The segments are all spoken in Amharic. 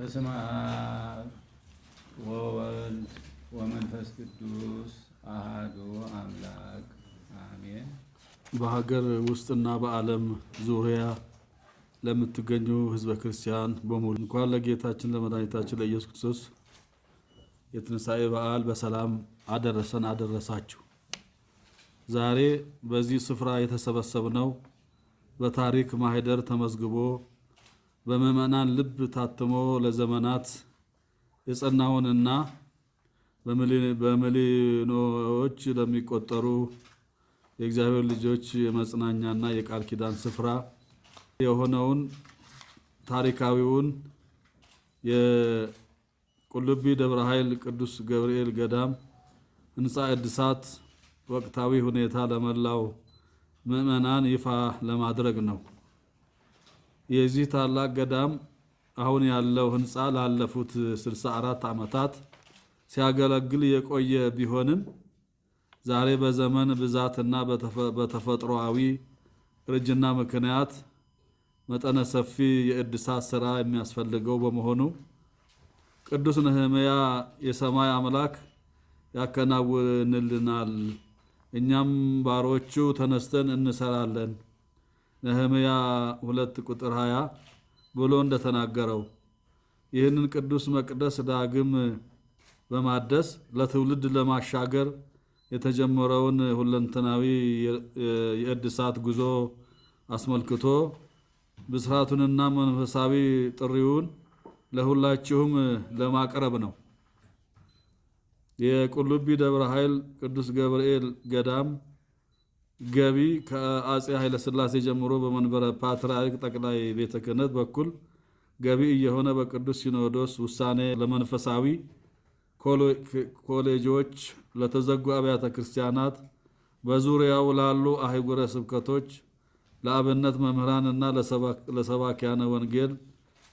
በስመ አብ ወወልድ ወመንፈስ ቅዱስ አሐዱ አምላክ አሜን። በሀገር ውስጥና በዓለም ዙሪያ ለምትገኙ ሕዝበ ክርስቲያን በሙሉ እንኳን ለጌታችን ለመድኃኒታችን ለኢየሱስ ክርስቶስ የትንሣኤ በዓል በሰላም አደረሰን አደረሳችሁ። ዛሬ በዚህ ስፍራ የተሰበሰብነው በታሪክ ማህደር ተመዝግቦ በምዕመናን ልብ ታትሞ ለዘመናት የጸናውንና በሚሊዮኖች ለሚቆጠሩ የእግዚአብሔር ልጆች የመጽናኛና የቃል ኪዳን ስፍራ የሆነውን ታሪካዊውን የቁልቢ ደብረ ኃይል ቅዱስ ገብርኤል ገዳም ሕንፃ እድሳት ወቅታዊ ሁኔታ ለመላው ምዕመናን ይፋ ለማድረግ ነው። የዚህ ታላቅ ገዳም አሁን ያለው ሕንፃ ላለፉት 64 ዓመታት ሲያገለግል የቆየ ቢሆንም ዛሬ በዘመን ብዛትና በተፈጥሮአዊ እርጅና ምክንያት መጠነ ሰፊ የእድሳት ሥራ የሚያስፈልገው በመሆኑ ቅዱስ ነህምያ የሰማይ አምላክ ያከናውንልናል፣ እኛም ባሮቹ ተነስተን እንሰራለን ነህምያ 2:20 ብሎ እንደተናገረው ይህንን ቅዱስ መቅደስ ዳግም በማደስ ለትውልድ ለማሻገር የተጀመረውን ሁለንተናዊ የእድሳት ጉዞ አስመልክቶ ብስራቱንና መንፈሳዊ ጥሪውን ለሁላችሁም ለማቅረብ ነው። የቁልቢ ደብረ ኃይል ቅዱስ ገብርኤል ገዳም ገቢ ከአጼ ኃይለ ሥላሴ ጀምሮ በመንበረ ፓትርያርክ ጠቅላይ ቤተ ክህነት በኩል ገቢ እየሆነ በቅዱስ ሲኖዶስ ውሳኔ ለመንፈሳዊ ኮሌጆች፣ ለተዘጉ አብያተ ክርስቲያናት፣ በዙሪያው ላሉ አህጉረ ስብከቶች፣ ለአብነት መምህራንና ለሰባኪያነ ወንጌል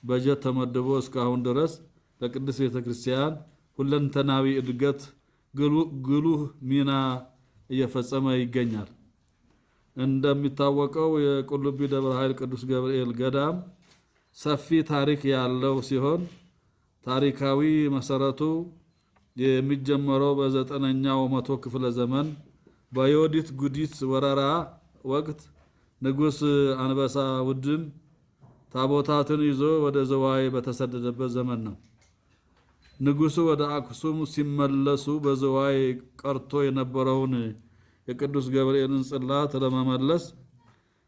በጀት ተመድቦ እስካሁን ድረስ ለቅዱስ ቤተ ክርስቲያን ሁለንተናዊ እድገት ጉልህ ሚና እየፈጸመ ይገኛል። እንደሚታወቀው የቁልቢ ደብረ ኃይል ቅዱስ ገብርኤል ገዳም ሰፊ ታሪክ ያለው ሲሆን ታሪካዊ መሰረቱ የሚጀመረው በ9ኛው መቶ ክፍለ ዘመን በዮዲት ጉዲት ወረራ ወቅት ንጉሥ አንበሳ ውድም ታቦታትን ይዞ ወደ ዘዋይ በተሰደደበት ዘመን ነው። ንጉሡ ወደ አክሱም ሲመለሱ በዘዋይ ቀርቶ የነበረውን የቅዱስ ገብርኤልን ጽላት ለመመለስ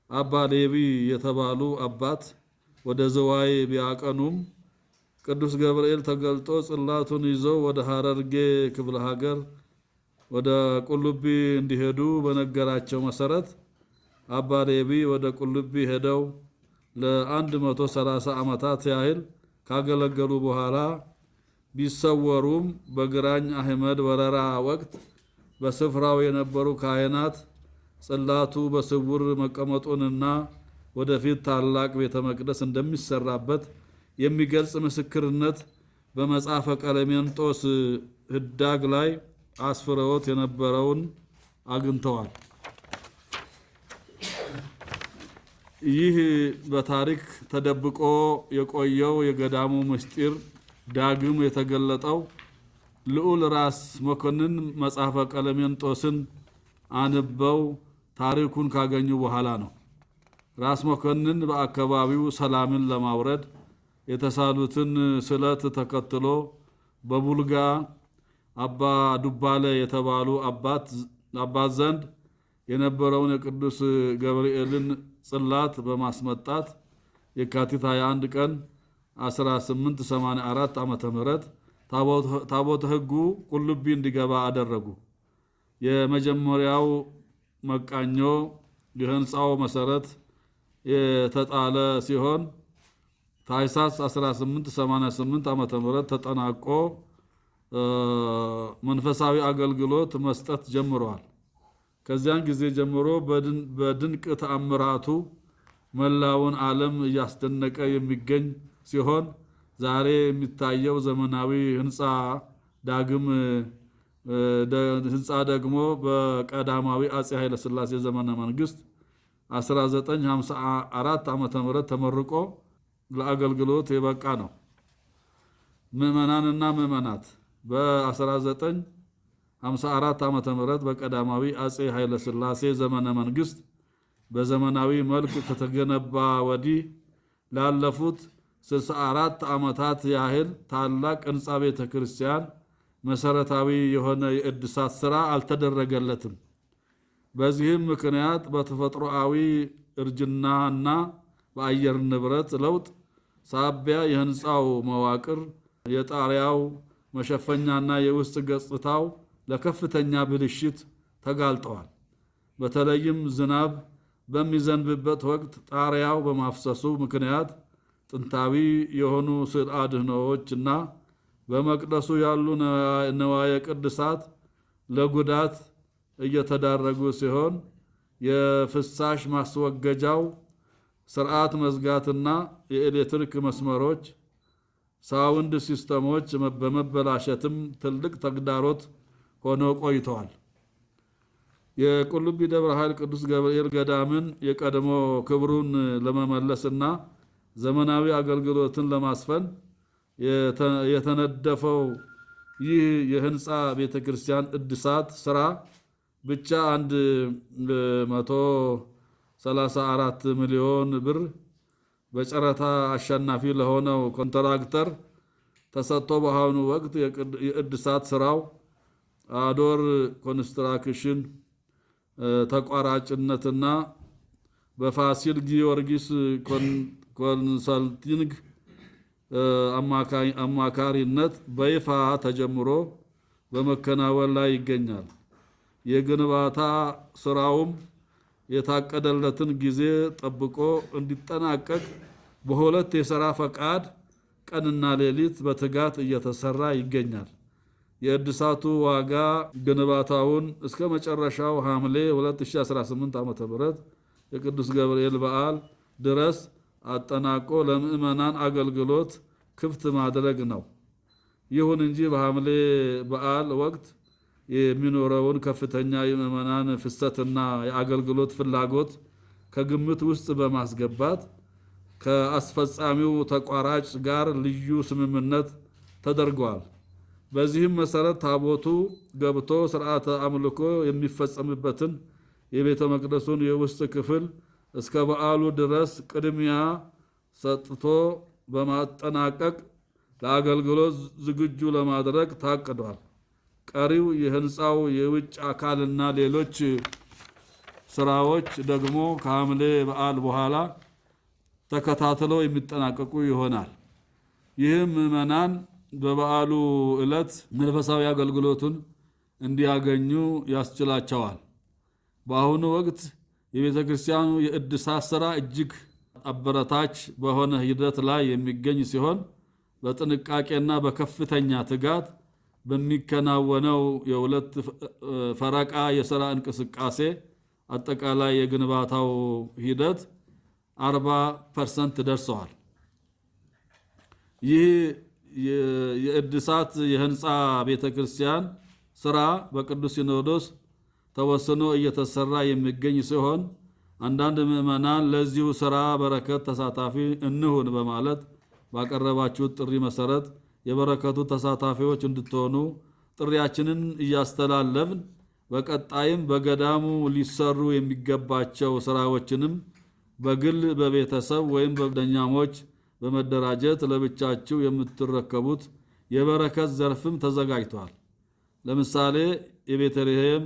አባ ሌዊ የተባሉ አባት ወደ ዘዋይ ቢያቀኑም ቅዱስ ገብርኤል ተገልጦ ጽላቱን ይዘው ወደ ሐረርጌ ክፍለ ሀገር ወደ ቁልቢ እንዲሄዱ በነገራቸው መሰረት አባ ሌዊ ወደ ቁልቢ ሄደው ለ130 ዓመታት ያህል ካገለገሉ በኋላ ቢሰወሩም በግራኝ አህመድ ወረራ ወቅት በስፍራው የነበሩ ካህናት ጽላቱ በስውር መቀመጡንና ወደፊት ታላቅ ቤተ መቅደስ እንደሚሰራበት የሚገልጽ ምስክርነት በመጽሐፈ ቀለሜንጦስ ህዳግ ላይ አስፍረውት የነበረውን አግኝተዋል። ይህ በታሪክ ተደብቆ የቆየው የገዳሙ ምስጢር ዳግም የተገለጠው ልዑል ራስ መኮንን መጽሐፈ ቀለሜንጦስን አንበው ታሪኩን ካገኙ በኋላ ነው። ራስ መኮንን በአካባቢው ሰላምን ለማውረድ የተሳሉትን ስለት ተከትሎ በቡልጋ አባ ዱባለ የተባሉ አባት ዘንድ የነበረውን የቅዱስ ገብርኤልን ጽላት በማስመጣት የካቲት 21 ቀን 1884 ዓመተ ምህረት ታቦተ ሕጉ ቁልቢ እንዲገባ አደረጉ። የመጀመሪያው መቃኞ የህንፃው መሰረት የተጣለ ሲሆን ታኅሳስ 1888 ዓመተ ምህረት ተጠናቆ መንፈሳዊ አገልግሎት መስጠት ጀምሯል። ከዚያን ጊዜ ጀምሮ በድንቅ ተአምራቱ መላውን ዓለም እያስደነቀ የሚገኝ ሲሆን ዛሬ የሚታየው ዘመናዊ ህንፃ ደግሞ በቀዳማዊ አጼ ኃይለ ሥላሴ ዘመነ መንግስት 1954 ዓመተ ምህረት ተመርቆ ለአገልግሎት የበቃ ነው። ምዕመናንና ምዕመናት በ1954 ዓመተ ምህረት በቀዳማዊ አጼ ኃይለ ሥላሴ ዘመነ መንግስት በዘመናዊ መልክ ከተገነባ ወዲህ ላለፉት 64 ዓመታት ያህል ታላቅ ሕንፃ ቤተ ክርስቲያን መሰረታዊ የሆነ የእድሳት ሥራ አልተደረገለትም። በዚህም ምክንያት በተፈጥሮአዊ እርጅናና በአየር ንብረት ለውጥ ሳቢያ የሕንፃው መዋቅር፣ የጣሪያው መሸፈኛና የውስጥ ገጽታው ለከፍተኛ ብልሽት ተጋልጠዋል። በተለይም ዝናብ በሚዘንብበት ወቅት ጣሪያው በማፍሰሱ ምክንያት ጥንታዊ የሆኑ ስዕል አድህኖዎችና በመቅደሱ ያሉ ንዋየ ቅድሳት ለጉዳት እየተዳረጉ ሲሆን የፍሳሽ ማስወገጃው ስርዓት መዝጋትና የኤሌክትሪክ መስመሮች ሳውንድ ሲስተሞች በመበላሸትም ትልቅ ተግዳሮት ሆነው ቆይተዋል። የቁልቢ ደብረ ኃይል ቅዱስ ገብርኤል ገዳምን የቀድሞ ክብሩን ለመመለስና ዘመናዊ አገልግሎትን ለማስፈን የተነደፈው ይህ የሕንፃ ቤተክርስቲያን እድሳት ስራ ብቻ 134 ሚሊዮን ብር በጨረታ አሸናፊ ለሆነው ኮንትራክተር ተሰጥቶ በአሁኑ ወቅት የእድሳት ስራው አዶር ኮንስትራክሽን ተቋራጭነትና በፋሲል ጊዮርጊስ ኮንሰልቲንግ አማካሪነት በይፋ ተጀምሮ በመከናወን ላይ ይገኛል። የግንባታ ስራውም የታቀደለትን ጊዜ ጠብቆ እንዲጠናቀቅ በሁለት የሥራ ፈቃድ ቀንና ሌሊት በትጋት እየተሰራ ይገኛል። የእድሳቱ ዋጋ ግንባታውን እስከ መጨረሻው ሐምሌ 2018 ዓ.ም የቅዱስ ገብርኤል በዓል ድረስ አጠናቆ ለምዕመናን አገልግሎት ክፍት ማድረግ ነው። ይሁን እንጂ በሐምሌ በዓል ወቅት የሚኖረውን ከፍተኛ የምዕመናን ፍሰትና የአገልግሎት ፍላጎት ከግምት ውስጥ በማስገባት ከአስፈጻሚው ተቋራጭ ጋር ልዩ ስምምነት ተደርጓል። በዚህም መሰረት ታቦቱ ገብቶ ስርዓተ አምልኮ የሚፈጸምበትን የቤተ መቅደሱን የውስጥ ክፍል እስከ በዓሉ ድረስ ቅድሚያ ሰጥቶ በማጠናቀቅ ለአገልግሎት ዝግጁ ለማድረግ ታቅዷል። ቀሪው የሕንፃው የውጭ አካልና ሌሎች ስራዎች ደግሞ ከሐምሌ በዓል በኋላ ተከታትለው የሚጠናቀቁ ይሆናል። ይህም ምዕመናን በበዓሉ ዕለት መንፈሳዊ አገልግሎቱን እንዲያገኙ ያስችላቸዋል። በአሁኑ ወቅት የቤተ ክርስቲያኑ የእድሳት ሥራ እጅግ አበረታች በሆነ ሂደት ላይ የሚገኝ ሲሆን በጥንቃቄና በከፍተኛ ትጋት በሚከናወነው የሁለት ፈረቃ የሥራ እንቅስቃሴ አጠቃላይ የግንባታው ሂደት 40% ደርሰዋል። ይህ የእድሳት የሕንፃ ቤተ ክርስቲያን ሥራ በቅዱስ ሲኖዶስ ተወስኖ እየተሰራ የሚገኝ ሲሆን አንዳንድ ምዕመናን ለዚሁ ሥራ በረከት ተሳታፊ እንሁን በማለት ባቀረባችሁት ጥሪ መሰረት የበረከቱ ተሳታፊዎች እንድትሆኑ ጥሪያችንን እያስተላለፍን በቀጣይም በገዳሙ ሊሰሩ የሚገባቸው ስራዎችንም በግል በቤተሰብ ወይም በጓደኛሞች በመደራጀት ለብቻችሁ የምትረከቡት የበረከት ዘርፍም ተዘጋጅቷል። ለምሳሌ የቤተልሔም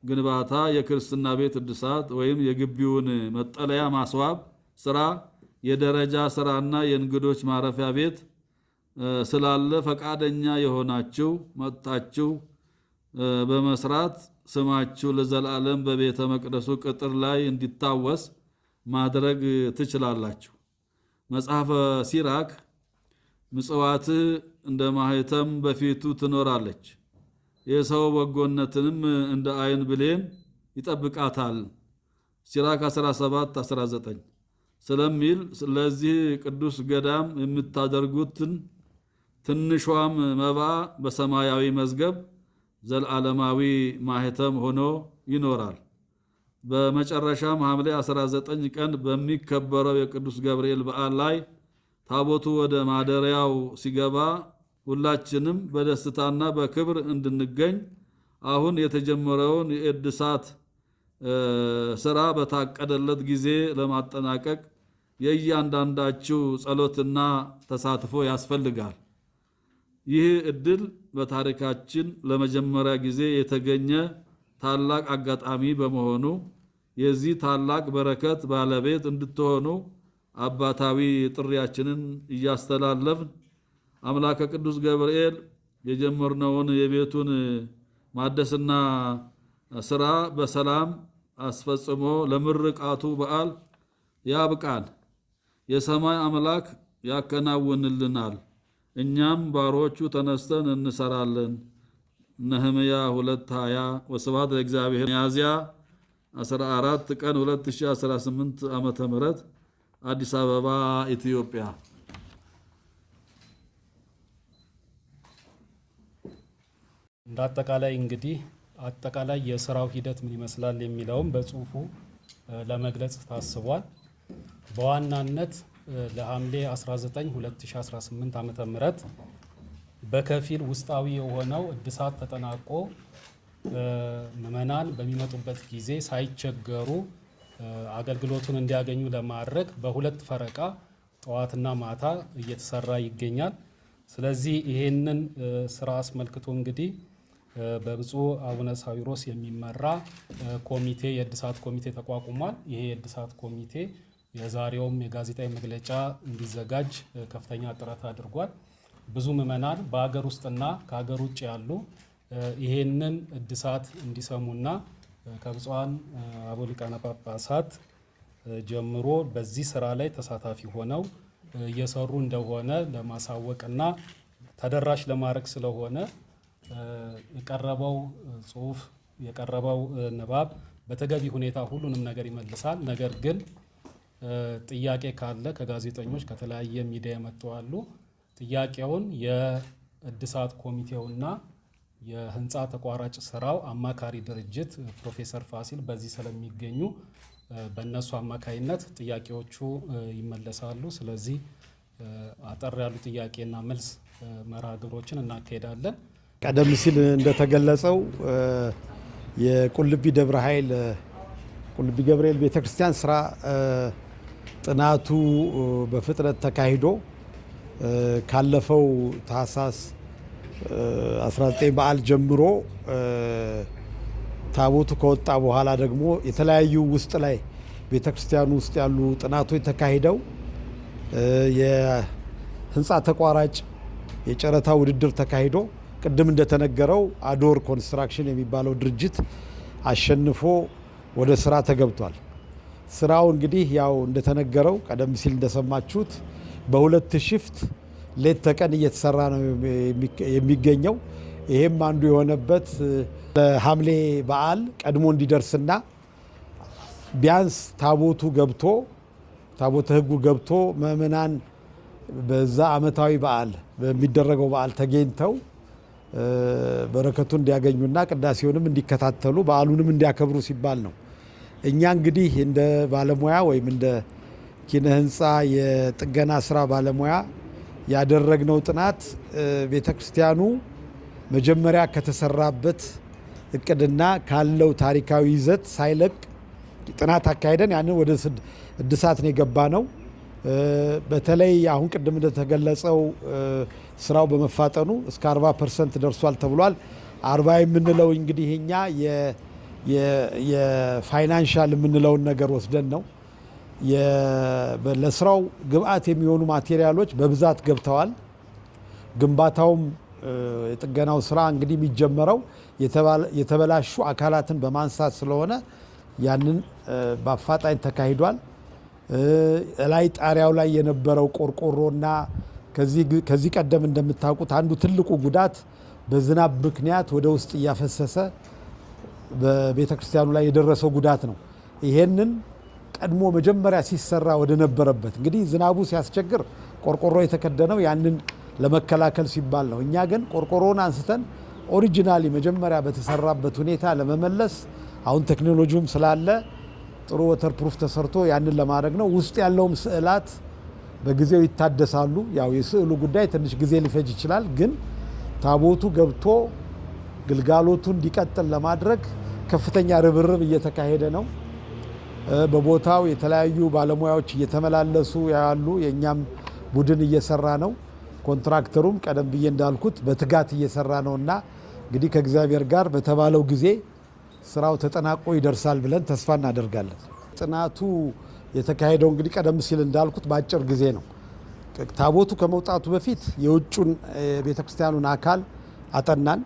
ግንባታ፣ የክርስትና ቤት እድሳት ወይም የግቢውን መጠለያ ማስዋብ ስራ፣ የደረጃ ስራና የእንግዶች ማረፊያ ቤት ስላለ ፈቃደኛ የሆናችሁ መጥታችሁ በመስራት ስማችሁ ለዘላለም በቤተ መቅደሱ ቅጥር ላይ እንዲታወስ ማድረግ ትችላላችሁ። መጽሐፈ ሲራክ ምጽዋትህ እንደ ማህተም በፊቱ ትኖራለች፣ የሰው በጎነትንም እንደ አይን ብሌን ይጠብቃታል ሲራክ 17:19 ስለሚል ስለዚህ ቅዱስ ገዳም የምታደርጉትን ትንሿም መባ በሰማያዊ መዝገብ ዘላለማዊ ማህተም ሆኖ ይኖራል። በመጨረሻም ሐምሌ 19 ቀን በሚከበረው የቅዱስ ገብርኤል በዓል ላይ ታቦቱ ወደ ማደሪያው ሲገባ ሁላችንም በደስታና በክብር እንድንገኝ አሁን የተጀመረውን የእድሳት ስራ በታቀደለት ጊዜ ለማጠናቀቅ የእያንዳንዳችሁ ጸሎትና ተሳትፎ ያስፈልጋል። ይህ እድል በታሪካችን ለመጀመሪያ ጊዜ የተገኘ ታላቅ አጋጣሚ በመሆኑ የዚህ ታላቅ በረከት ባለቤት እንድትሆኑ አባታዊ ጥሪያችንን እያስተላለፍን አምላከ ቅዱስ ገብርኤል የጀመርነውን የቤቱን ማደስና ስራ በሰላም አስፈጽሞ ለምርቃቱ በዓል ያብቃን። የሰማይ አምላክ ያከናውንልናል። እኛም ባሮቹ ተነስተን እንሰራለን። ነህምያ 2:20 ወስብሐት ለእግዚአብሔር። ሚያዝያ 14 ቀን 2018 ዓመተ ምህረት አዲስ አበባ ኢትዮጵያ። እንዳጠቃላይ እንግዲህ አጠቃላይ የስራው ሂደት ምን ይመስላል የሚለውም በጽሁፉ ለመግለጽ ታስቧል። በዋናነት ለሐምሌ 19 2018 ዓመተ ምህረት በከፊል ውስጣዊ የሆነው እድሳት ተጠናቆ ምዕመናን በሚመጡበት ጊዜ ሳይቸገሩ አገልግሎቱን እንዲያገኙ ለማድረግ በሁለት ፈረቃ ጠዋትና ማታ እየተሰራ ይገኛል። ስለዚህ ይሄንን ስራ አስመልክቶ እንግዲህ በብፁዕ አቡነ ሳዊሮስ የሚመራ ኮሚቴ የእድሳት ኮሚቴ ተቋቁሟል። ይሄ የእድሳት ኮሚቴ የዛሬውም የጋዜጣዊ መግለጫ እንዲዘጋጅ ከፍተኛ ጥረት አድርጓል። ብዙ ምዕመናን በሀገር ውስጥና ከሀገር ውጭ ያሉ ይሄንን እድሳት እንዲሰሙና ከብፁዓን አበው ሊቃነ ጳጳሳት ጀምሮ በዚህ ስራ ላይ ተሳታፊ ሆነው እየሰሩ እንደሆነ ለማሳወቅና ተደራሽ ለማድረግ ስለሆነ የቀረበው ጽሁፍ የቀረበው ንባብ በተገቢ ሁኔታ ሁሉንም ነገር ይመልሳል። ነገር ግን ጥያቄ ካለ ከጋዜጠኞች ከተለያየ ሚዲያ የመጡ አሉ። ጥያቄውን የእድሳት ኮሚቴውና የህንፃ ተቋራጭ ስራው አማካሪ ድርጅት ፕሮፌሰር ፋሲል በዚህ ስለሚገኙ በእነሱ አማካይነት ጥያቄዎቹ ይመለሳሉ። ስለዚህ አጠር ያሉ ጥያቄና መልስ መርሃ ግብሮችን እናካሄዳለን። ቀደም ሲል እንደተገለጸው የቁልቢ ደብረ ኃይል ቁልቢ ገብርኤል ቤተክርስቲያን ስራ ጥናቱ በፍጥነት ተካሂዶ ካለፈው ታህሳስ 19 በዓል ጀምሮ ታቦቱ ከወጣ በኋላ ደግሞ የተለያዩ ውስጥ ላይ ቤተክርስቲያኑ ውስጥ ያሉ ጥናቶች ተካሂደው የህንፃ ተቋራጭ የጨረታ ውድድር ተካሂዶ ቅድም እንደተነገረው አዶር ኮንስትራክሽን የሚባለው ድርጅት አሸንፎ ወደ ስራ ተገብቷል። ስራው እንግዲህ ያው እንደተነገረው ቀደም ሲል እንደሰማችሁት በሁለት ሽፍት ሌት ተቀን እየተሰራ ነው የሚገኘው። ይሄም አንዱ የሆነበት ለሐምሌ በዓል ቀድሞ እንዲደርስና ቢያንስ ታቦቱ ገብቶ ታቦተ ሕጉ ገብቶ ምእመናን በዛ ዓመታዊ በዓል በሚደረገው በዓል ተገኝተው በረከቱን እንዲያገኙና ቅዳሴውንም እንዲከታተሉ በዓሉንም እንዲያከብሩ ሲባል ነው። እኛ እንግዲህ እንደ ባለሙያ ወይም እንደ ኪነ ህንፃ የጥገና ስራ ባለሙያ ያደረግነው ጥናት ቤተክርስቲያኑ መጀመሪያ ከተሰራበት እቅድና ካለው ታሪካዊ ይዘት ሳይለቅ ጥናት አካሄደን ያንን ወደ እድሳት ነው የገባ ነው። በተለይ አሁን ቅድም እንደተገለጸው ስራው በመፋጠኑ እስከ 40% ደርሷል ተብሏል። 40 የምንለው እንግዲህ እኛ የፋይናንሻል የምንለውን ነገር ወስደን ነው። ለስራው ግብአት የሚሆኑ ማቴሪያሎች በብዛት ገብተዋል። ግንባታውም የጥገናው ስራ እንግዲህ የሚጀመረው የተበላሹ አካላትን በማንሳት ስለሆነ ያንን በአፋጣኝ ተካሂዷል። ላይ ጣሪያው ላይ የነበረው ቆርቆሮና ከዚህ ቀደም እንደምታውቁት አንዱ ትልቁ ጉዳት በዝናብ ምክንያት ወደ ውስጥ እያፈሰሰ በቤተ ክርስቲያኑ ላይ የደረሰው ጉዳት ነው። ይሄንን ቀድሞ መጀመሪያ ሲሰራ ወደ ነበረበት እንግዲህ ዝናቡ ሲያስቸግር ቆርቆሮ የተከደነው ያንን ለመከላከል ሲባል ነው። እኛ ግን ቆርቆሮን አንስተን ኦሪጂናሊ መጀመሪያ በተሰራበት ሁኔታ ለመመለስ አሁን ቴክኖሎጂውም ስላለ ጥሩ ወተር ፕሩፍ ተሰርቶ ያንን ለማድረግ ነው። ውስጥ ያለውም ስዕላት በጊዜው ይታደሳሉ። ያው የስዕሉ ጉዳይ ትንሽ ጊዜ ሊፈጅ ይችላል፣ ግን ታቦቱ ገብቶ ግልጋሎቱ እንዲቀጥል ለማድረግ ከፍተኛ ርብርብ እየተካሄደ ነው። በቦታው የተለያዩ ባለሙያዎች እየተመላለሱ ያሉ፣ የእኛም ቡድን እየሰራ ነው። ኮንትራክተሩም ቀደም ብዬ እንዳልኩት በትጋት እየሰራ ነውና እንግዲህ ከእግዚአብሔር ጋር በተባለው ጊዜ ስራው ተጠናቆ ይደርሳል ብለን ተስፋ እናደርጋለን። ጥናቱ የተካሄደው እንግዲህ ቀደም ሲል እንዳልኩት በአጭር ጊዜ ነው። ታቦቱ ከመውጣቱ በፊት የውጩን ቤተክርስቲያኑን አካል አጠናን።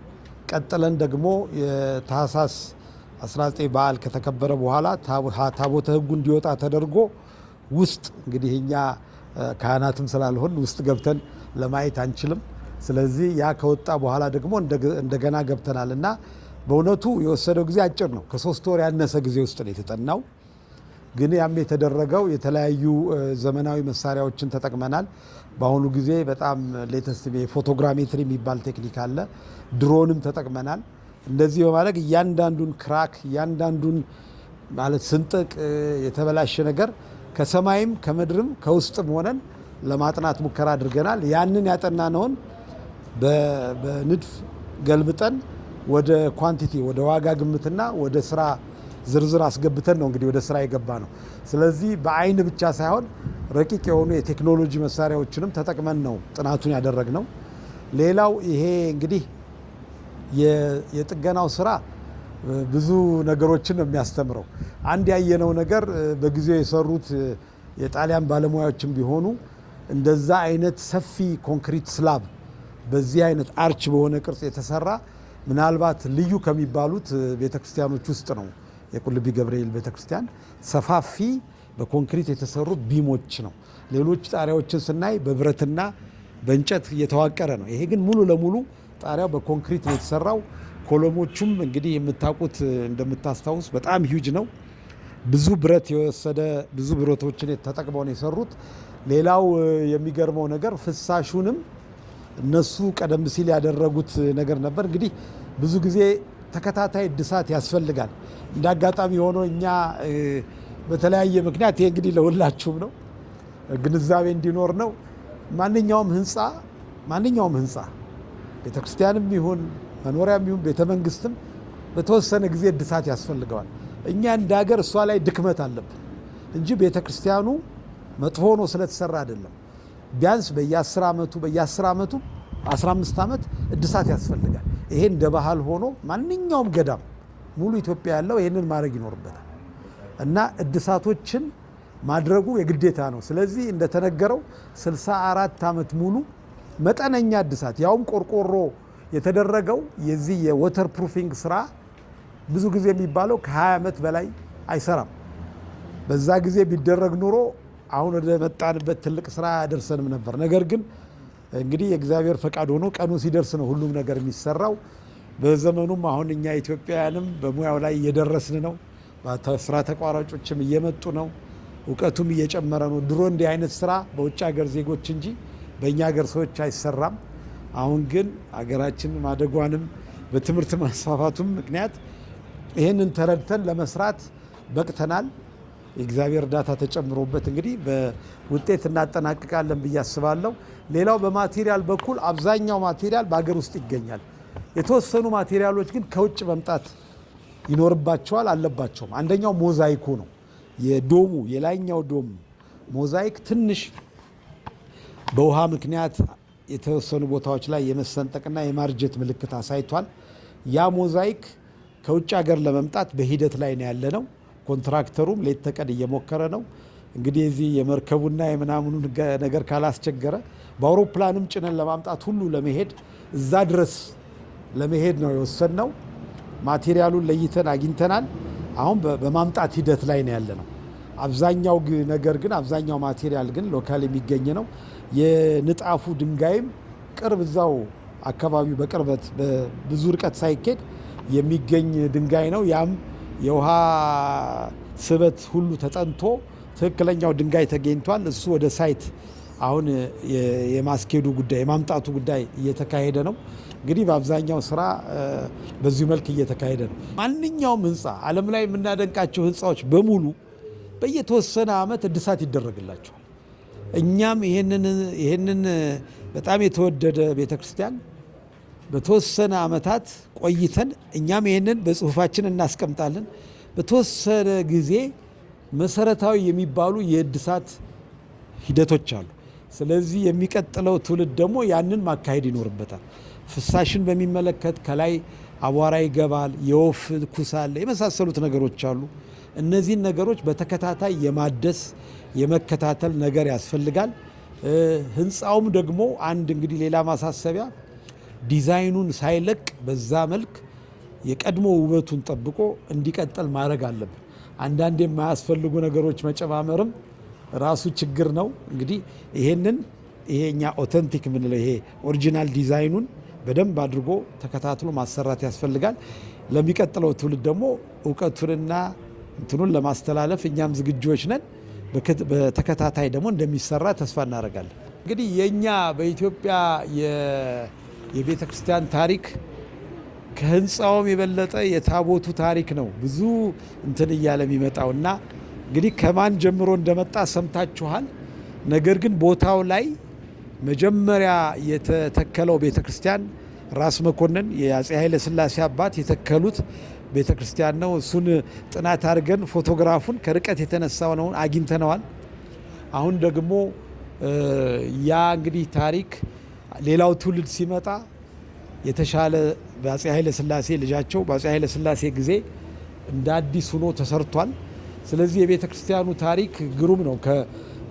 ቀጥለን ደግሞ የታህሳስ 19 በዓል ከተከበረ በኋላ ታቦተ ሕጉ እንዲወጣ ተደርጎ ውስጥ እንግዲህ እኛ ካህናትም ስላልሆን ውስጥ ገብተን ለማየት አንችልም። ስለዚህ ያ ከወጣ በኋላ ደግሞ እንደገና ገብተናል እና በእውነቱ የወሰደው ጊዜ አጭር ነው። ከ3 ወር ያነሰ ጊዜ ውስጥ ነው የተጠናው። ግን ያም የተደረገው የተለያዩ ዘመናዊ መሳሪያዎችን ተጠቅመናል። በአሁኑ ጊዜ በጣም ሌተስት ፎቶግራሜትሪ የሚባል ቴክኒክ አለ። ድሮንም ተጠቅመናል። እንደዚህ በማድረግ እያንዳንዱን ክራክ እያንዳንዱን ማለት ስንጥቅ የተበላሸ ነገር ከሰማይም ከምድርም ከውስጥም ሆነን ለማጥናት ሙከራ አድርገናል። ያንን ያጠናነውን በንድፍ ገልብጠን ወደ ኳንቲቲ ወደ ዋጋ ግምትና ወደ ስራ ዝርዝር አስገብተን ነው እንግዲህ ወደ ስራ የገባ ነው። ስለዚህ በአይን ብቻ ሳይሆን ረቂቅ የሆኑ የቴክኖሎጂ መሳሪያዎችንም ተጠቅመን ነው ጥናቱን ያደረግነው። ሌላው ይሄ እንግዲህ የጥገናው ስራ ብዙ ነገሮችን ነው የሚያስተምረው። አንድ ያየነው ነገር በጊዜው የሰሩት የጣሊያን ባለሙያዎችም ቢሆኑ እንደዛ አይነት ሰፊ ኮንክሪት ስላብ በዚህ አይነት አርች በሆነ ቅርጽ የተሰራ ምናልባት ልዩ ከሚባሉት ቤተክርስቲያኖች ውስጥ ነው። የቁልቢ ገብርኤል ቤተክርስቲያን ሰፋፊ በኮንክሪት የተሰሩ ቢሞች ነው። ሌሎች ጣሪያዎችን ስናይ በብረትና በእንጨት እየተዋቀረ ነው። ይሄ ግን ሙሉ ለሙሉ ጣሪያው በኮንክሪት ነው የተሰራው። ኮሎሞቹም እንግዲህ የምታውቁት እንደምታስታውስ በጣም ሂውጅ ነው። ብዙ ብረት የወሰደ ብዙ ብረቶችን ተጠቅመው ነው የሰሩት። ሌላው የሚገርመው ነገር ፍሳሹንም እነሱ ቀደም ሲል ያደረጉት ነገር ነበር። እንግዲህ ብዙ ጊዜ ተከታታይ እድሳት ያስፈልጋል። እንደ አጋጣሚ ሆኖ እኛ በተለያየ ምክንያት ይሄ እንግዲህ ለሁላችሁም ነው ግንዛቤ እንዲኖር ነው። ማንኛውም ህንፃ ቤተክርስቲያንም ይሁን መኖሪያም ይሁን ቤተመንግስትም በተወሰነ ጊዜ እድሳት ያስፈልገዋል። እኛ እንደ ሀገር እሷ ላይ ድክመት አለብን እንጂ ቤተክርስቲያኑ መጥፎ ነው ስለተሰራ አይደለም። ቢያንስ በየ10 ዓመቱ 15 ዓመት እድሳት ያስፈልጋል። ይሄ እንደ ባህል ሆኖ ማንኛውም ገዳም ሙሉ ኢትዮጵያ ያለው ይሄንን ማድረግ ይኖርበታል እና እድሳቶችን ማድረጉ የግዴታ ነው። ስለዚህ እንደተነገረው 64 ዓመት ሙሉ መጠነኛ እድሳት ያውም ቆርቆሮ የተደረገው የዚህ የወተር ፕሩፊንግ ስራ ብዙ ጊዜ የሚባለው ከ20 ዓመት በላይ አይሰራም። በዛ ጊዜ ቢደረግ ኑሮ አሁን ወደ መጣንበት ትልቅ ስራ ያደርሰንም ነበር። ነገር ግን እንግዲህ የእግዚአብሔር ፈቃድ ሆኖ ቀኑ ሲደርስ ነው ሁሉም ነገር የሚሰራው። በዘመኑም አሁን እኛ ኢትዮጵያውያንም በሙያው ላይ እየደረስን ነው። ስራ ተቋራጮችም እየመጡ ነው። እውቀቱም እየጨመረ ነው። ድሮ እንዲህ አይነት ስራ በውጭ ሀገር ዜጎች እንጂ በእኛ ሀገር ሰዎች አይሰራም። አሁን ግን ሀገራችን ማደጓንም በትምህርት ማስፋፋቱም ምክንያት ይህንን ተረድተን ለመስራት በቅተናል። የእግዚአብሔር እርዳታ ተጨምሮበት እንግዲህ በውጤት እናጠናቅቃለን ብዬ አስባለሁ። ሌላው በማቴሪያል በኩል አብዛኛው ማቴሪያል በሀገር ውስጥ ይገኛል። የተወሰኑ ማቴሪያሎች ግን ከውጭ መምጣት ይኖርባቸዋል አለባቸውም። አንደኛው ሞዛይኩ ነው። የዶሙ የላይኛው ዶም ሞዛይክ ትንሽ በውሃ ምክንያት የተወሰኑ ቦታዎች ላይ የመሰንጠቅና የማርጀት ምልክት አሳይቷል። ያ ሞዛይክ ከውጭ ሀገር ለመምጣት በሂደት ላይ ነው ያለ ነው። ኮንትራክተሩም ሌት ተቀን እየሞከረ ነው። እንግዲህ እዚህ የመርከቡና የምናምኑ ነገር ካላስቸገረ በአውሮፕላንም ጭነን ለማምጣት ሁሉ ለመሄድ እዛ ድረስ ለመሄድ ነው የወሰንነው። ማቴሪያሉን ለይተን አግኝተናል። አሁን በማምጣት ሂደት ላይ ነው ያለ ነው። አብዛኛው ነገር ግን አብዛኛው ማቴሪያል ግን ሎካል የሚገኝ ነው። የንጣፉ ድንጋይም ቅርብ እዛው አካባቢው በቅርበት ብዙ ርቀት ሳይኬድ የሚገኝ ድንጋይ ነው። ያም የውሃ ስበት ሁሉ ተጠንቶ ትክክለኛው ድንጋይ ተገኝቷል። እሱ ወደ ሳይት አሁን የማስኬዱ ጉዳይ የማምጣቱ ጉዳይ እየተካሄደ ነው። እንግዲህ በአብዛኛው ስራ በዚሁ መልክ እየተካሄደ ነው። ማንኛውም ህንፃ ዓለም ላይ የምናደንቃቸው ህንፃዎች በሙሉ በየተወሰነ ዓመት እድሳት ይደረግላቸዋል። እኛም ይሄንን በጣም የተወደደ ቤተክርስቲያን በተወሰነ ዓመታት ቆይተን እኛም ይሄንን በጽሁፋችን እናስቀምጣለን። በተወሰነ ጊዜ መሰረታዊ የሚባሉ የእድሳት ሂደቶች አሉ። ስለዚህ የሚቀጥለው ትውልድ ደግሞ ያንን ማካሄድ ይኖርበታል። ፍሳሽን በሚመለከት ከላይ አቧራ ይገባል፣ የወፍ ኩሳል የመሳሰሉት ነገሮች አሉ። እነዚህን ነገሮች በተከታታይ የማደስ የመከታተል ነገር ያስፈልጋል። ህንፃውም ደግሞ አንድ እንግዲህ ሌላ ማሳሰቢያ ዲዛይኑን ሳይለቅ በዛ መልክ የቀድሞ ውበቱን ጠብቆ እንዲቀጥል ማድረግ አለብን። አንዳንድ የማያስፈልጉ ነገሮች መጨማመርም ራሱ ችግር ነው። እንግዲህ ይሄኛ ኦተንቲክ የምንለው ይሄ ኦሪጂናል ዲዛይኑን በደንብ አድርጎ ተከታትሎ ማሰራት ያስፈልጋል። ለሚቀጥለው ትውልድ ደግሞ እውቀቱንና እንትኑን ለማስተላለፍ እኛም ዝግጆች ነን። በተከታታይ ደግሞ እንደሚሰራ ተስፋ እናደርጋለን። እንግዲህ የኛ በኢትዮጵያ የቤተ ክርስቲያን ታሪክ ከህንፃውም የበለጠ የታቦቱ ታሪክ ነው ብዙ እንትን እያለ የሚመጣው እና እንግዲህ ከማን ጀምሮ እንደመጣ ሰምታችኋል። ነገር ግን ቦታው ላይ መጀመሪያ የተተከለው ቤተ ክርስቲያን ራስ መኮንን የአፄ ኃይለ ሥላሴ አባት የተከሉት ቤተ ክርስቲያን ነው። እሱን ጥናት አድርገን ፎቶግራፉን ከርቀት የተነሳው ነው አግኝተነዋል። አሁን ደግሞ ያ እንግዲህ ታሪክ ሌላው ትውልድ ሲመጣ የተሻለ በአፄ ኃይለ ሥላሴ ልጃቸው በአፄ ኃይለ ሥላሴ ጊዜ እንደ አዲስ ሆኖ ተሰርቷል። ስለዚህ የቤተ ክርስቲያኑ ታሪክ ግሩም ነው።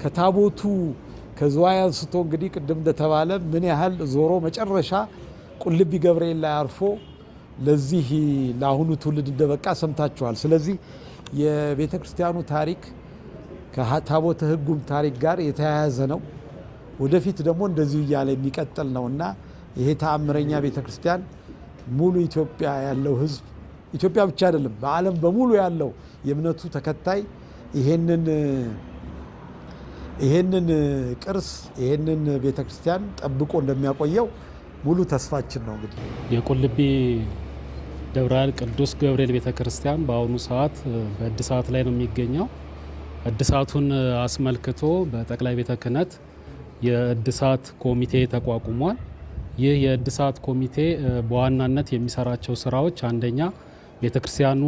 ከታቦቱ ከዝዋይ አንስቶ እንግዲህ ቅድም እንደተባለ ምን ያህል ዞሮ መጨረሻ ቁልቢ ገብርኤል ላይ አርፎ ለዚህ ለአሁኑ ትውልድ እንደበቃ ሰምታችኋል። ስለዚህ የቤተ ክርስቲያኑ ታሪክ ከታቦተ ሕጉም ታሪክ ጋር የተያያዘ ነው። ወደፊት ደግሞ እንደዚሁ እያለ የሚቀጥል ነው እና ይሄ ተአምረኛ ቤተ ክርስቲያን ሙሉ ኢትዮጵያ ያለው ሕዝብ ኢትዮጵያ ብቻ አይደለም በዓለም በሙሉ ያለው የእምነቱ ተከታይ ይሄንን ቅርስ ይሄንን ቤተ ክርስቲያን ጠብቆ እንደሚያቆየው ሙሉ ተስፋችን ነው። እንግዲህ የቁልቢ ደብረ ኃይል ቅዱስ ገብርኤል ቤተ ክርስቲያን በአሁኑ ሰዓት በእድሳት ላይ ነው የሚገኘው። እድሳቱን አስመልክቶ በጠቅላይ ቤተ ክህነት የእድሳት ኮሚቴ ተቋቁሟል። ይህ የእድሳት ኮሚቴ በዋናነት የሚሰራቸው ስራዎች አንደኛ ቤተክርስቲያኑ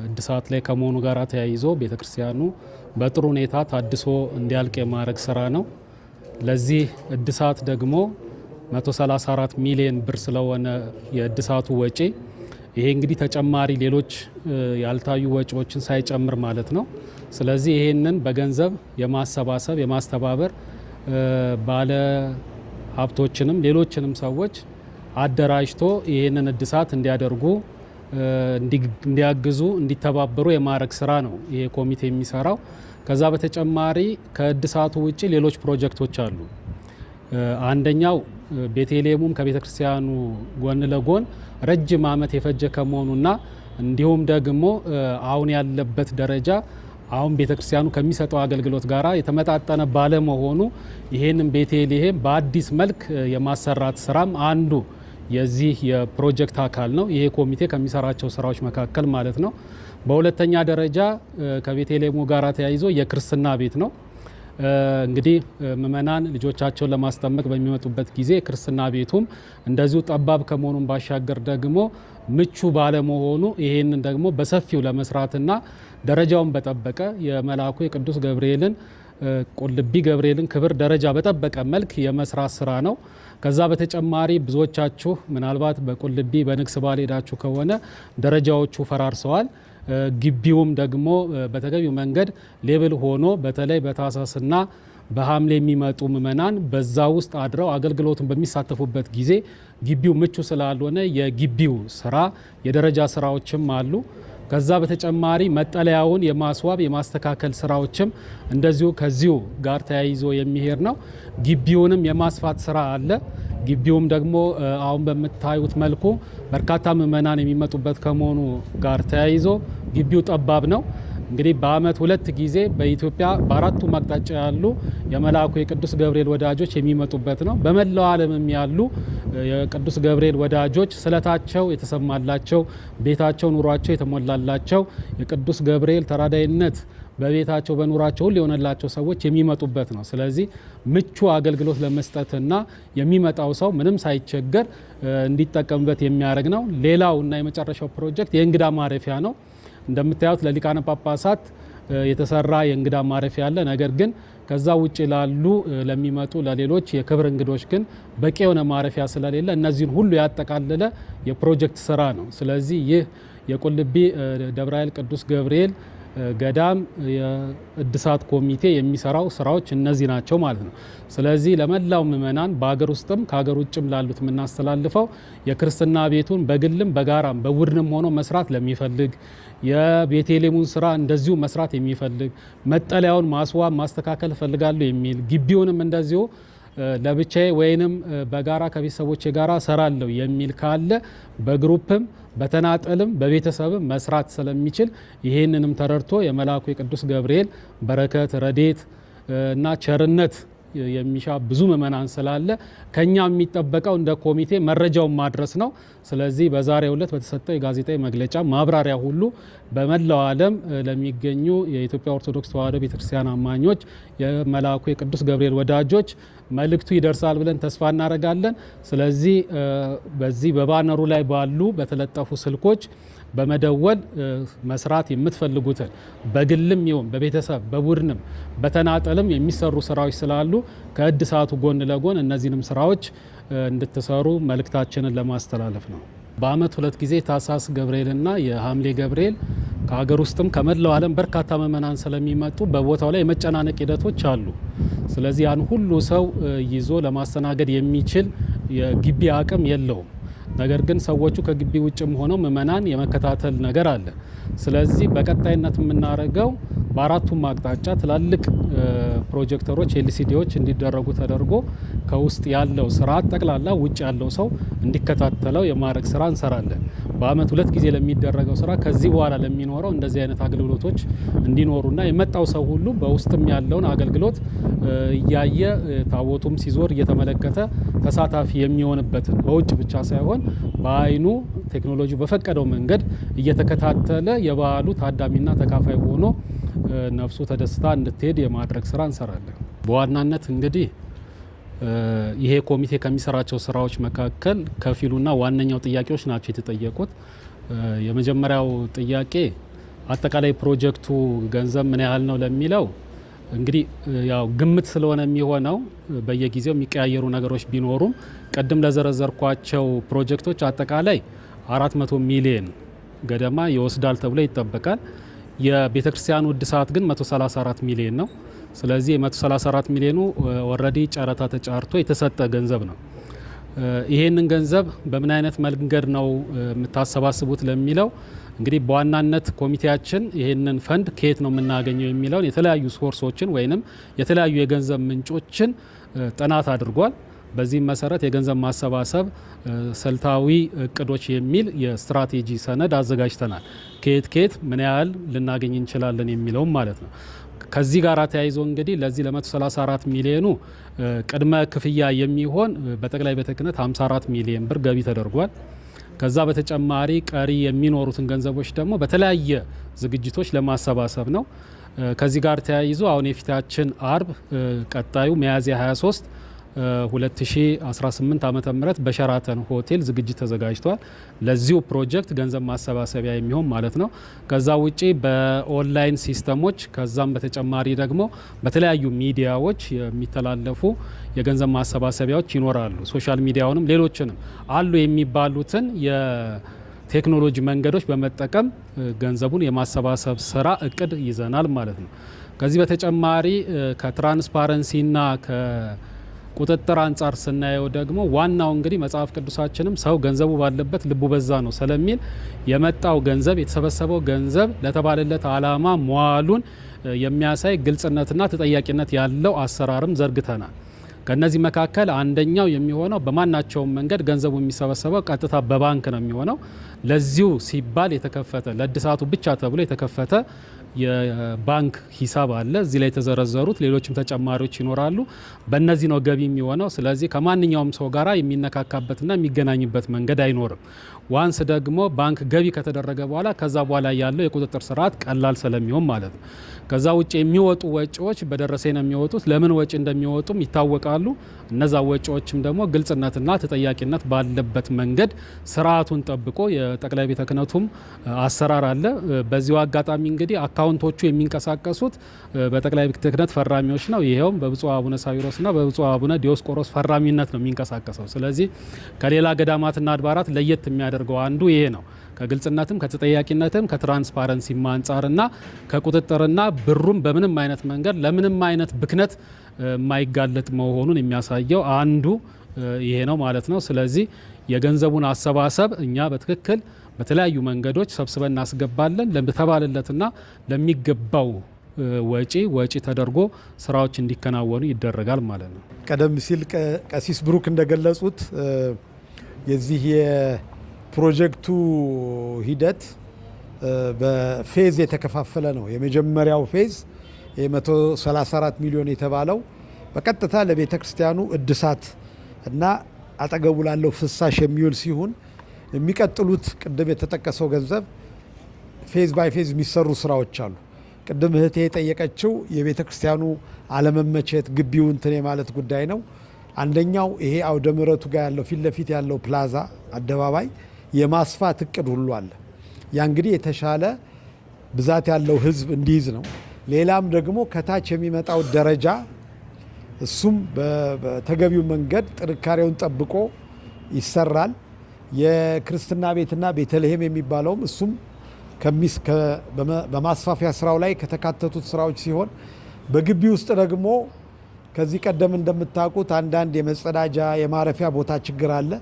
እድሳት ላይ ከመሆኑ ጋር ተያይዞ ቤተክርስቲያኑ በጥሩ ሁኔታ ታድሶ እንዲያልቅ የማድረግ ስራ ነው። ለዚህ እድሳት ደግሞ 134 ሚሊዮን ብር ስለሆነ የእድሳቱ ወጪ ይሄ እንግዲህ ተጨማሪ ሌሎች ያልታዩ ወጪዎችን ሳይጨምር ማለት ነው። ስለዚህ ይሄንን በገንዘብ የማሰባሰብ የማስተባበር ባለ ሀብቶችንም ሌሎችንም ሰዎች አደራጅቶ ይሄንን እድሳት እንዲያደርጉ እንዲያግዙ እንዲተባበሩ የማድረግ ስራ ነው ይሄ ኮሚቴ የሚሰራው። ከዛ በተጨማሪ ከእድሳቱ ውጪ ሌሎች ፕሮጀክቶች አሉ። አንደኛው ቤተልሔሙም ከቤተ ክርስቲያኑ ጎን ለጎን ረጅም ዓመት የፈጀ ከመሆኑና እንዲሁም ደግሞ አሁን ያለበት ደረጃ አሁን ቤተ ክርስቲያኑ ከሚሰጠው አገልግሎት ጋራ የተመጣጠነ ባለመሆኑ ይሄንን ቤተልሔም በአዲስ መልክ የማሰራት ስራም አንዱ የዚህ የፕሮጀክት አካል ነው። ይሄ ኮሚቴ ከሚሰራቸው ስራዎች መካከል ማለት ነው። በሁለተኛ ደረጃ ከቤተልሔሙ ጋራ ተያይዞ የክርስትና ቤት ነው። እንግዲህ ምእመናን ልጆቻቸውን ለማስጠመቅ በሚመጡበት ጊዜ ክርስትና ቤቱም እንደዚሁ ጠባብ ከመሆኑን ባሻገር ደግሞ ምቹ ባለመሆኑ ይሄንን ደግሞ በሰፊው ለመስራትና ደረጃውን በጠበቀ የመልአኩ የቅዱስ ገብርኤልን ቁልቢ ገብርኤልን ክብር ደረጃ በጠበቀ መልክ የመስራት ስራ ነው። ከዛ በተጨማሪ ብዙዎቻችሁ ምናልባት በቁልቢ በንግስ በዓል ሄዳችሁ ከሆነ ደረጃዎቹ ፈራርሰዋል። ግቢውም ደግሞ በተገቢው መንገድ ሌብል ሆኖ በተለይ በታህሳስና በሐምሌ የሚመጡ ምእመናን በዛ ውስጥ አድረው አገልግሎቱን በሚሳተፉበት ጊዜ ግቢው ምቹ ስላልሆነ የግቢው ስራ የደረጃ ስራዎችም አሉ። ከዛ በተጨማሪ መጠለያውን የማስዋብ የማስተካከል ስራዎችም እንደዚሁ ከዚሁ ጋር ተያይዞ የሚሄድ ነው። ግቢውንም የማስፋት ስራ አለ። ግቢውም ደግሞ አሁን በምታዩት መልኩ በርካታ ምእመናን የሚመጡበት ከመሆኑ ጋር ተያይዞ ግቢው ጠባብ ነው። እንግዲህ በአመት 2 ጊዜ በኢትዮጵያ በአራቱ አቅጣጫ ያሉ የመልአኩ የቅዱስ ገብርኤል ወዳጆች የሚመጡበት ነው። በመላው ዓለምም ያሉ የቅዱስ ገብርኤል ወዳጆች ስለታቸው የተሰማላቸው ቤታቸው ኑሯቸው የተሞላላቸው የቅዱስ ገብርኤል ተራዳይነት በቤታቸው በኑራቸው ሁሉ የሆነላቸው ሰዎች የሚመጡበት ነው። ስለዚህ ምቹ አገልግሎት ለመስጠትና የሚመጣው ሰው ምንም ሳይቸገር እንዲጠቀምበት የሚያደርግ ነው። ሌላው እና የመጨረሻው ፕሮጀክት የእንግዳ ማረፊያ ነው። እንደምታዩት ለሊቃነ ጳጳሳት የተሰራ የእንግዳ ማረፊያ አለ። ነገር ግን ከዛ ውጭ ላሉ ለሚመጡ ለሌሎች የክብር እንግዶች ግን በቂ የሆነ ማረፊያ ስለሌለ እነዚህን ሁሉ ያጠቃለለ የፕሮጀክት ስራ ነው። ስለዚህ ይህ የቁልቢ ደብረ ኃይል ቅዱስ ገብርኤል ገዳም የእድሳት ኮሚቴ የሚሰራው ስራዎች እነዚህ ናቸው ማለት ነው። ስለዚህ ለመላው ምእመናን በሀገር ውስጥም ከሀገር ውጭም ላሉት የምናስተላልፈው የክርስትና ቤቱን በግልም በጋራም በቡድንም ሆኖ መስራት ለሚፈልግ የቤተልሔሙን ስራ እንደዚሁ መስራት የሚፈልግ መጠለያውን ማስዋብ ማስተካከል እፈልጋለሁ የሚል ግቢውንም እንደዚሁ ለብቻዬ ወይንም በጋራ ከቤተሰቦቼ ጋራ ሰራለሁ የሚል ካለ በግሩፕም በተናጠልም በቤተሰብም መስራት ስለሚችል ይሄንንም ተረድቶ የመልአኩ የቅዱስ ገብርኤል በረከት ረድኤት እና ቸርነት የሚሻ ብዙ ምእመናን ስላለ ከኛ የሚጠበቀው እንደ ኮሚቴ መረጃውን ማድረስ ነው። ስለዚህ በዛሬው ዕለት በተሰጠው የጋዜጣዊ መግለጫ ማብራሪያ ሁሉ በመላው ዓለም ለሚገኙ የኢትዮጵያ ኦርቶዶክስ ተዋሕዶ ቤተክርስቲያን አማኞች የመልአኩ የቅዱስ ገብርኤል ወዳጆች መልእክቱ ይደርሳል ብለን ተስፋ እናደርጋለን። ስለዚህ በዚህ በባነሩ ላይ ባሉ በተለጠፉ ስልኮች በመደወል መስራት የምትፈልጉትን በግልም ይሁን በቤተሰብ በቡድንም በተናጠልም የሚሰሩ ስራዎች ስላሉ ከእድሳቱ ጎን ለጎን እነዚህንም ስራዎች እንድትሰሩ መልእክታችንን ለማስተላለፍ ነው። በአመት 2 ጊዜ ታኅሳስ ገብርኤልና የሐምሌ ገብርኤል ከሀገር ውስጥም ከመላው ዓለም በርካታ ምእመናን ስለሚመጡ በቦታው ላይ የመጨናነቅ ሂደቶች አሉ። ስለዚህ ያን ሁሉ ሰው ይዞ ለማስተናገድ የሚችል የግቢ አቅም የለውም። ነገር ግን ሰዎቹ ከግቢ ውጭም ሆነው ምእመናን የመከታተል ነገር አለ። ስለዚህ በቀጣይነት የምናደርገው በአራቱም አቅጣጫ ትላልቅ ፕሮጀክተሮች ኤልሲዲዎች እንዲደረጉ ተደርጎ ከውስጥ ያለው ስርዓት ጠቅላላ ውጭ ያለው ሰው እንዲከታተለው የማድረግ ስራ እንሰራለን። በአመት 2 ጊዜ ለሚደረገው ስራ ከዚህ በኋላ ለሚኖረው እንደዚህ አይነት አገልግሎቶች እንዲኖሩና የመጣው ሰው ሁሉ በውስጥም ያለውን አገልግሎት እያየ ታቦቱም ሲዞር እየተመለከተ ተሳታፊ የሚሆንበትን በውጭ ብቻ ሳይሆን በአይኑ ቴክኖሎጂ በፈቀደው መንገድ እየተከታተለ የበዓሉ ታዳሚና ተካፋይ ሆኖ ነፍሱ ተደስታ እንድትሄድ የማድረግ ስራ እንሰራለን። በዋናነት እንግዲህ ይሄ ኮሚቴ ከሚሰራቸው ስራዎች መካከል ከፊሉና ዋነኛው ጥያቄዎች ናቸው የተጠየቁት። የመጀመሪያው ጥያቄ አጠቃላይ ፕሮጀክቱ ገንዘብ ምን ያህል ነው ለሚለው እንግዲህ ያው ግምት ስለሆነ የሚሆነው በየጊዜው የሚቀያየሩ ነገሮች ቢኖሩም ቀደም ለዘረዘርኳቸው ፕሮጀክቶች አጠቃላይ 400 ሚሊዮን ገደማ ይወስዳል ተብሎ ይጠበቃል። የቤተ ክርስቲያኑ እድሳት ግን 134 ሚሊዮን ነው። ስለዚህ የ134 ሚሊዮኑ ኦልሬዲ ጨረታ ተጫርቶ የተሰጠ ገንዘብ ነው። ይሄንን ገንዘብ በምን አይነት መንገድ ነው የምታሰባስቡት ለሚለው እንግዲህ በዋናነት ኮሚቴያችን ይሄንን ፈንድ ከየት ነው የምናገኘው የሚለውን የተለያዩ ሶርሶችን ወይንም የተለያዩ የገንዘብ ምንጮችን ጥናት አድርጓል። በዚህም መሰረት የገንዘብ ማሰባሰብ ስልታዊ እቅዶች የሚል የስትራቴጂ ሰነድ አዘጋጅተናል። ከየት ምን ያህል ልናገኝ እንችላለን የሚለውም ማለት ነው። ከዚህ ጋር ተያይዞ እንግዲህ ለዚህ ለ134 ሚሊዮኑ ቅድመ ክፍያ የሚሆን በጠቅላይ ቤተ ክህነት 54 ሚሊዮን ብር ገቢ ተደርጓል። ከዛ በተጨማሪ ቀሪ የሚኖሩትን ገንዘቦች ደግሞ በተለያየ ዝግጅቶች ለማሰባሰብ ነው። ከዚህ ጋር ተያይዞ አሁን የፊታችን አርብ ቀጣዩ ሚያዝያ 23 2018 ዓመተ ምህረት በሸራተን ሆቴል ዝግጅት ተዘጋጅቷል። ለዚሁ ፕሮጀክት ገንዘብ ማሰባሰቢያ የሚሆን ማለት ነው። ከዛ ውጪ በኦንላይን ሲስተሞች ከዛም በተጨማሪ ደግሞ በተለያዩ ሚዲያዎች የሚተላለፉ የገንዘብ ማሰባሰቢያዎች ይኖራሉ። ሶሻል ሚዲያውንም ሌሎችንም አሉ የሚባሉትን የቴክኖሎጂ መንገዶች በመጠቀም ገንዘቡን የማሰባሰብ ስራ እቅድ ይዘናል ማለት ነው። ከዚህ በተጨማሪ ከትራንስፓረንሲና ቁጥጥር አንጻር ስናየው ደግሞ ዋናው እንግዲህ መጽሐፍ ቅዱሳችንም ሰው ገንዘቡ ባለበት ልቡ በዛ ነው ስለሚል የመጣው ገንዘብ የተሰበሰበው ገንዘብ ለተባለለት ዓላማ መዋሉን የሚያሳይ ግልጽነትና ተጠያቂነት ያለው አሰራርም ዘርግተናል። ከነዚህ መካከል አንደኛው የሚሆነው በማናቸውም መንገድ ገንዘቡ የሚሰበሰበው ቀጥታ በባንክ ነው የሚሆነው። ለዚሁ ሲባል የተከፈተ ለእድሳቱ ብቻ ተብሎ የተከፈተ የባንክ ሂሳብ አለ። እዚህ ላይ የተዘረዘሩት ሌሎችም ተጨማሪዎች ይኖራሉ። በእነዚህ ነው ገቢ የሚሆነው። ስለዚህ ከማንኛውም ሰው ጋራ የሚነካካበትና የሚገናኝበት መንገድ አይኖርም። ዋንስ ደግሞ ባንክ ገቢ ከተደረገ በኋላ ከዛ በኋላ ያለው የቁጥጥር ስርዓት ቀላል ስለሚሆን ማለት ነው። ከዛ ውጭ የሚወጡ ወጪዎች በደረሰኝ ነው የሚወጡት። ለምን ወጪ እንደሚወጡም ይታወቃሉ። እነዛ ወጪዎችም ደግሞ ግልጽነትና ተጠያቂነት ባለበት መንገድ ስርዓቱን ጠብቆ የጠቅላይ ቤተ ክህነቱም አሰራር አለ። በዚሁ አጋጣሚ እንግዲህ አካውንቶቹ የሚንቀሳቀሱት በጠቅላይ ቤተ ክህነት ፈራሚዎች ነው። ይሄውም በብፁዕ አቡነ ሳዊሮስና በብፁዕ አቡነ ዲዮስቆሮስ ፈራሚነት ነው የሚንቀሳቀሰው። ስለዚህ ከሌላ ገዳማትና አድባራት ለየት የሚያደርገው አንዱ ይሄ ነው። ከግልጽነትም ከተጠያቂነትም ከትራንስፓረንሲም አንጻርና ከቁጥጥርና ብሩም በምንም አይነት መንገድ ለምንም አይነት ብክነት የማይጋለጥ መሆኑን የሚያሳየው አንዱ ይሄ ነው ማለት ነው። ስለዚህ የገንዘቡን አሰባሰብ እኛ በትክክል በተለያዩ መንገዶች ሰብስበን እናስገባለን። ለተባለለትና ለሚገባው ወጪ ተደርጎ ስራዎች እንዲከናወኑ ይደረጋል ማለት ነው። ቀደም ሲል ቀሲስ ብሩክ እንደገለጹት የዚህ የፕሮጀክቱ ሂደት በፌዝ የተከፋፈለ ነው። የመጀመሪያው ፌዝ የ134 ሚሊዮን የተባለው በቀጥታ ለቤተ ክርስቲያኑ እድሳት እና አጠገቡ ላለው ፍሳሽ የሚውል ሲሆን የሚቀጥሉት ቅድም የተጠቀሰው ገንዘብ ፌዝ ባይ ፌዝ የሚሰሩ ስራዎች አሉ። ቅድም እህቴ የጠየቀችው የቤተ ክርስቲያኑ አለመመቸት ግቢው እንትን የማለት ጉዳይ ነው። አንደኛው ይሄ አውደ ምሕረቱ ጋር ያለው ፊት ለፊት ያለው ፕላዛ አደባባይ የማስፋት እቅድ ሁሉ አለ። ያ እንግዲህ የተሻለ ብዛት ያለው ህዝብ እንዲይዝ ነው። ሌላም ደግሞ ከታች የሚመጣው ደረጃ እሱም በተገቢው መንገድ ጥንካሬውን ጠብቆ ይሰራል። የክርስትና ቤትና ቤተልሔም የሚባለውም እሱም በማስፋፊያ ስራው ላይ ከተካተቱት ስራዎች ሲሆን በግቢ ውስጥ ደግሞ ከዚህ ቀደም እንደምታውቁት አንዳንድ የመጸዳጃ የማረፊያ ቦታ ችግር አለ።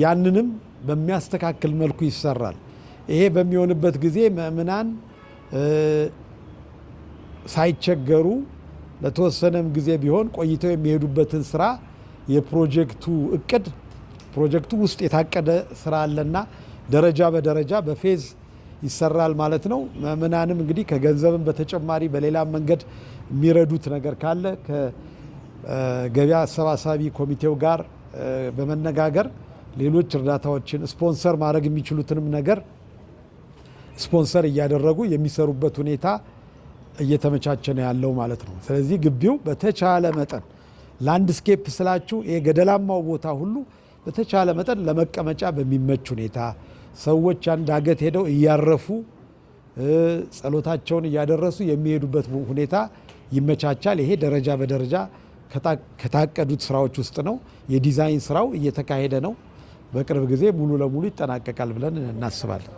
ያንንም በሚያስተካክል መልኩ ይሰራል። ይሄ በሚሆንበት ጊዜ ምእምናን ሳይቸገሩ ለተወሰነም ጊዜ ቢሆን ቆይተው የሚሄዱበትን ስራ የፕሮጀክቱ እቅድ ፕሮጀክቱ ውስጥ የታቀደ ስራ አለና ደረጃ በደረጃ በፌዝ ይሰራል ማለት ነው። ምእምናንም እንግዲህ ከገንዘብም በተጨማሪ በሌላ መንገድ የሚረዱት ነገር ካለ ከገበያ አሰባሳቢ ኮሚቴው ጋር በመነጋገር ሌሎች እርዳታዎችን ስፖንሰር ማድረግ የሚችሉትንም ነገር ስፖንሰር እያደረጉ የሚሰሩበት ሁኔታ እየተመቻቸ ነው ያለው ማለት ነው። ስለዚህ ግቢው በተቻለ መጠን ላንድስኬፕ ስላችሁ የገደላማው ቦታ ሁሉ በተቻለ መጠን ለመቀመጫ በሚመች ሁኔታ ሰዎች አንድ ዳገት ሄደው እያረፉ ጸሎታቸውን እያደረሱ የሚሄዱበት ሁኔታ ይመቻቻል። ይሄ ደረጃ በደረጃ ከታቀዱት ስራዎች ውስጥ ነው። የዲዛይን ስራው እየተካሄደ ነው። በቅርብ ጊዜ ሙሉ ለሙሉ ይጠናቀቃል ብለን እናስባለን።